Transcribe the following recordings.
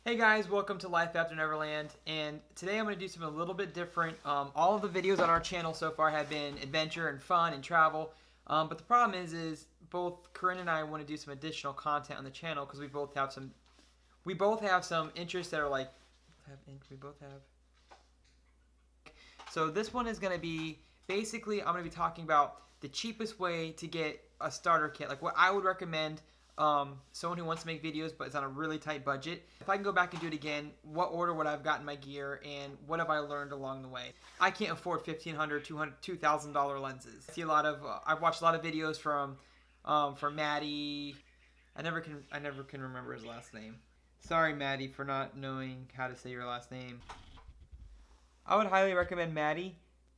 Hey guys, welcome to Life After Neverland, and today I'm going to do something a little bit different. All of the videos on our channel so far have been adventure and fun and travel, but the problem is both Karin and I want to do some additional content on the channel because we both have some interests that are like, So this one is going to be, basically I'm going to be talking about the cheapest way to get a starter kit, like what I would recommend someone who wants to make videos but is on a really tight budget. If I can go back and do it again, what order would I have gotten my gear and what have I learned along the way? I can't afford $1,500, $200, $2,000 lenses. I see I've watched a lot of videos from Maddie. I never can remember his last name. Sorry, Maddie, for not knowing how to say your last name. I would highly recommend Maddie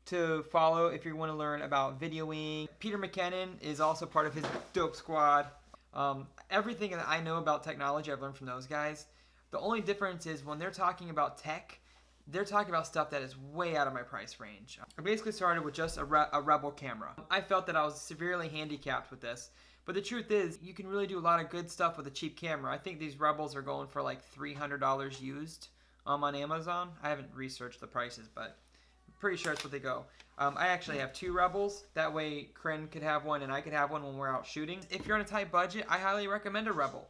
to follow if you want to learn about videoing. Peter Mckinnon is also part of his dope squad. Everything that I know about technology, I've learned from those guys. The only difference is when they're talking about tech, they're talking about stuff that is way out of my price range. I basically started with just a Rebel camera. I felt that I was severely handicapped with this, but the truth is you can really do a lot of good stuff with a cheap camera. I think these Rebels are going for like $300 used on Amazon. I haven't researched the prices, but I'm pretty sure that's what they go. I actually have two Rebels. That way, Karin could have one and I could have one when we're out shooting. If you're on a tight budget, I highly recommend a Rebel.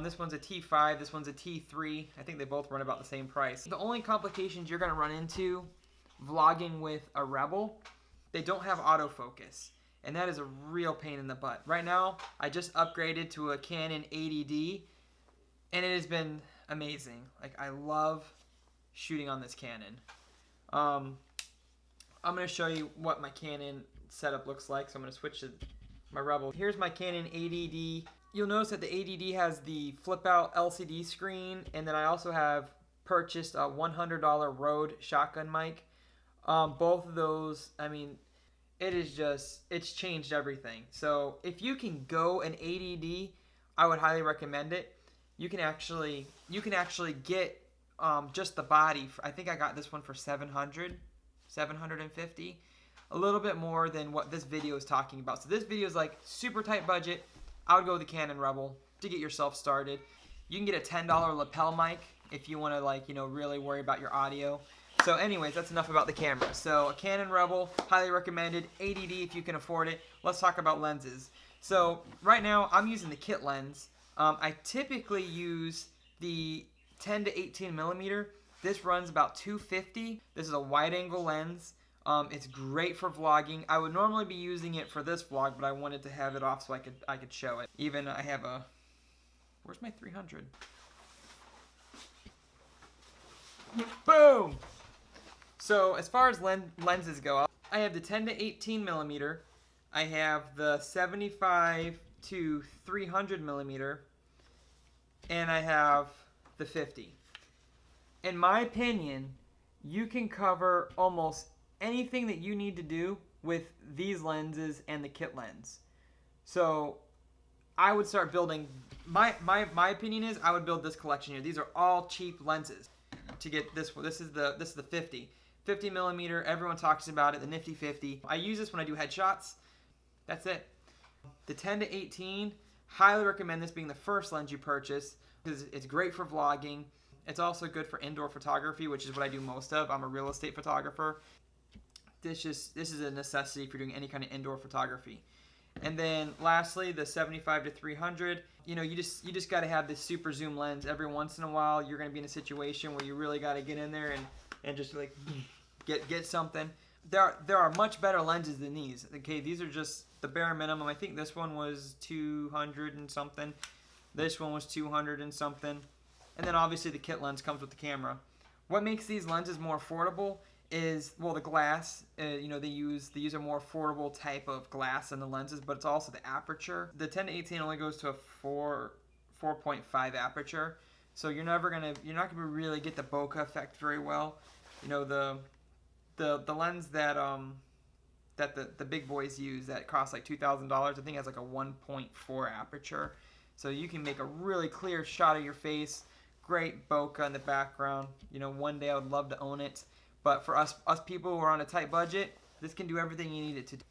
This one's a T5, this one's a T3. I think they both run about the same price. The only complications you're going to run into vlogging with a Rebel, they don't have autofocus. And that is a real pain in the butt. Right now, I just upgraded to a Canon 80D, and it has been amazing. Like, I love shooting on this Canon. I'm going to show you what my Canon setup looks like. So I'm going to switch to my Rebel. Here's my Canon 80D. You'll notice that the 80D has the flip out LCD screen, and then I also have purchased a $100 Rode shotgun mic. Both of those, I mean, it's changed everything. So if you can go an 80D, I would highly recommend it. You can actually get just the body. I think I got this one for $750, a little bit more than what this video is talking about. So this video is like super tight budget. I would go with the Canon Rebel to get yourself started. You can get a $10 lapel mic if you want to, like, you know, really worry about your audio. So anyways, that's enough about the camera. So a Canon Rebel, highly recommended. 80D if you can afford it. Let's talk about lenses. So right now I'm using the kit lens. I typically use the 10 to 18 millimeter. This runs about $250. This is a wide angle lens. It's great for vlogging. I would normally be using it for this vlog, but I wanted to have it off so I could show it. Even I have a, where's my 300? Boom! So as far as lenses go, I have the 10 to 18 millimeter. I have the 75 to 300 millimeter, and I have the 50. In my opinion, you can cover almost anything that you need to do with these lenses and the kit lens. So I would start building, my opinion is I would build this collection here. These are all cheap lenses to get this one. This is the 50 millimeter. Everyone talks about it, the nifty 50. I use this when I do headshots. That's it. The 10 to 18, highly recommend this being the first lens you purchase because it's great for vlogging. It's also good for indoor photography, which is what I do most of. I'm a real estate photographer. This is a necessity if you're doing any kind of indoor photography. And then lastly, the 75 to 300. You know, you just got to have this super zoom lens. Every once in a while, you're going to be in a situation where you really got to get in there and just like get something. There are much better lenses than these. Okay, these are just the bare minimum. I think this one was 200 and something. This one was 200 and something. And then obviously the kit lens comes with the camera. What makes these lenses more affordable is, well, the glass. You know, they use a more affordable type of glass in the lenses, but it's also the aperture. The 10 to 18 only goes to a 4.5 aperture, so you're not gonna really get the bokeh effect very well. You know, the lens that the big boys use that costs like $2,000, I think has like a 1.4 aperture, so you can make a really clear shot of your face. Great bokeh in the background. You know, one day I would love to own it. But for us people who are on a tight budget, this can do everything you need it to do.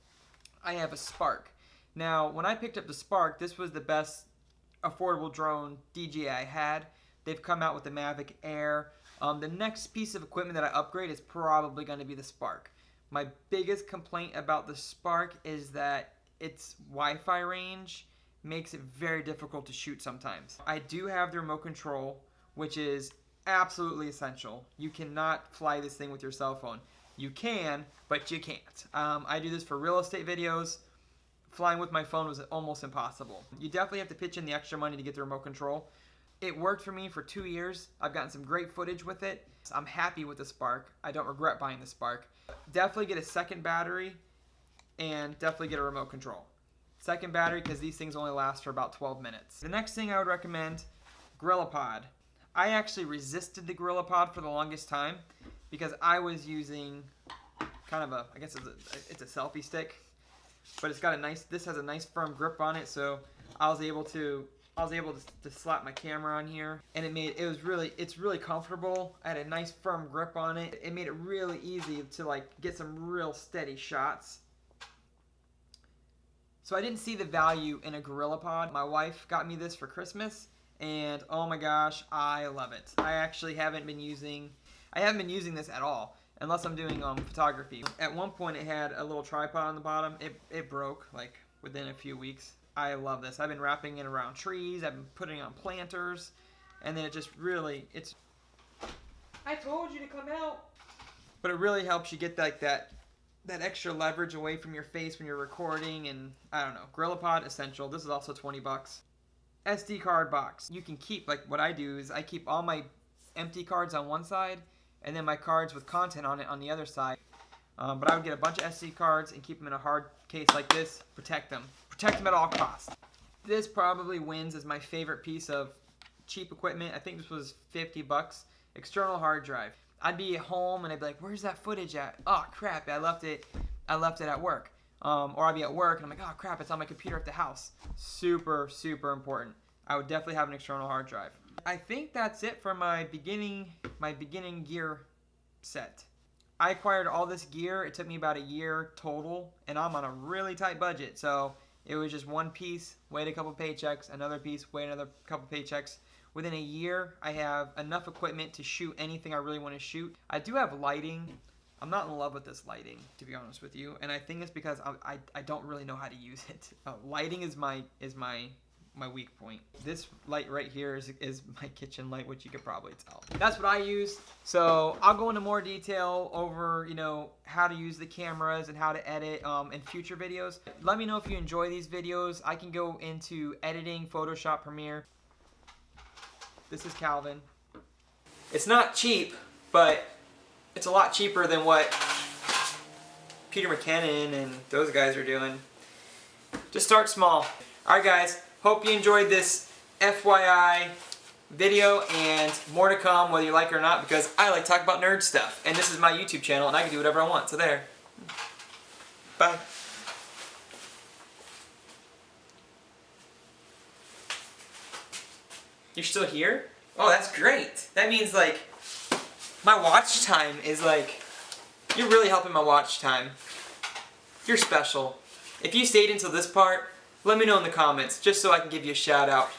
I have a Spark. Now, when I picked up the Spark, this was the best affordable drone DJI had. They've come out with the Mavic Air. The next piece of equipment that I upgrade is probably going to be the Spark. My biggest complaint about the Spark is that its Wi-Fi range makes it very difficult to shoot sometimes. I do have the remote control, which is absolutely essential. You cannot fly this thing with your cell phone. You can, but you can't. I do this for real estate videos. Flying with my phone was almost impossible. You definitely have to pitch in the extra money to get the remote control. It worked for me for 2 years. I've gotten some great footage with it. I'm happy with the Spark. I don't regret buying the Spark. Definitely get a second battery and definitely get a remote control. Second battery, because these things only last for about 12 minutes. The next thing I would recommend, GorillaPod. I actually resisted the GorillaPod for the longest time because I was using kind of I guess it's a selfie stick, but it's got a nice, this has a nice firm grip on it, so I was able to slap my camera on here, and it's really comfortable. I had a nice firm grip on it. It made it really easy to like get some real steady shots. So I didn't see the value in a GorillaPod. My wife got me this for Christmas, and oh my gosh, I love it. I actually haven't been using this at all, unless I'm doing photography. At one point it had a little tripod on the bottom. It broke like within a few weeks. I love this. I've been wrapping it around trees. I've been putting it on planters, and then it just really, I told you to come out. But it really helps you get like that extra leverage away from your face when you're recording, and I don't know. GorillaPod, essential. This is also 20 bucks. SD card box. You can keep, like what I do is I keep all my empty cards on one side, and then my cards with content on it on the other side. But I would get a bunch of SD cards and keep them in a hard case like this. Protect them. Protect them at all costs. This probably wins as my favorite piece of cheap equipment. I think this was 50 bucks. External hard drive. I'd be at home and I'd be like, where's that footage at? Oh crap, I left it at work. Or I'd be at work and I'm like, oh crap, it's on my computer at the house. Super, super important. I would definitely have an external hard drive. I think that's it for my beginning gear set. I acquired all this gear. It took me about a year total, and I'm on a really tight budget. So it was just one piece, wait a couple paychecks, another piece, wait another couple paychecks. Within a year, I have enough equipment to shoot anything I really want to shoot. I do have lighting. I'm not in love with this lighting, to be honest with you, and I think it's because I don't really know how to use it. Lighting is my weak point. This light right here is my kitchen light, which you could probably tell. That's what I use. So I'll go into more detail over, you know, how to use the cameras and how to edit in future videos. Let me know if you enjoy these videos. I can go into editing, Photoshop, Premiere. This is Calvin. It's not cheap, but it's a lot cheaper than what Peter Mckinnon and those guys are doing. Just start small. Alright guys, hope you enjoyed this FYI video, and more to come whether you like it or not, because I like to talk about nerd stuff. And this is my YouTube channel and I can do whatever I want, so there. Bye. You're still here? Oh, that's great. That means like my watch time is like, you're really helping my watch time. You're special. If you stayed until this part, let me know in the comments just so I can give you a shout out,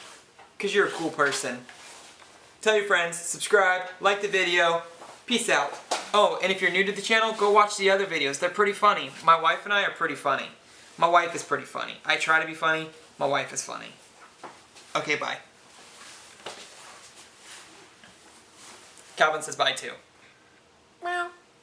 because you're a cool person. Tell your friends, subscribe, like the video. Peace out. Oh, and if you're new to the channel, go watch the other videos. They're pretty funny. My wife and I are pretty funny. My wife is pretty funny. I try to be funny. My wife is funny. Okay, bye. Calvin says bye too. Meow.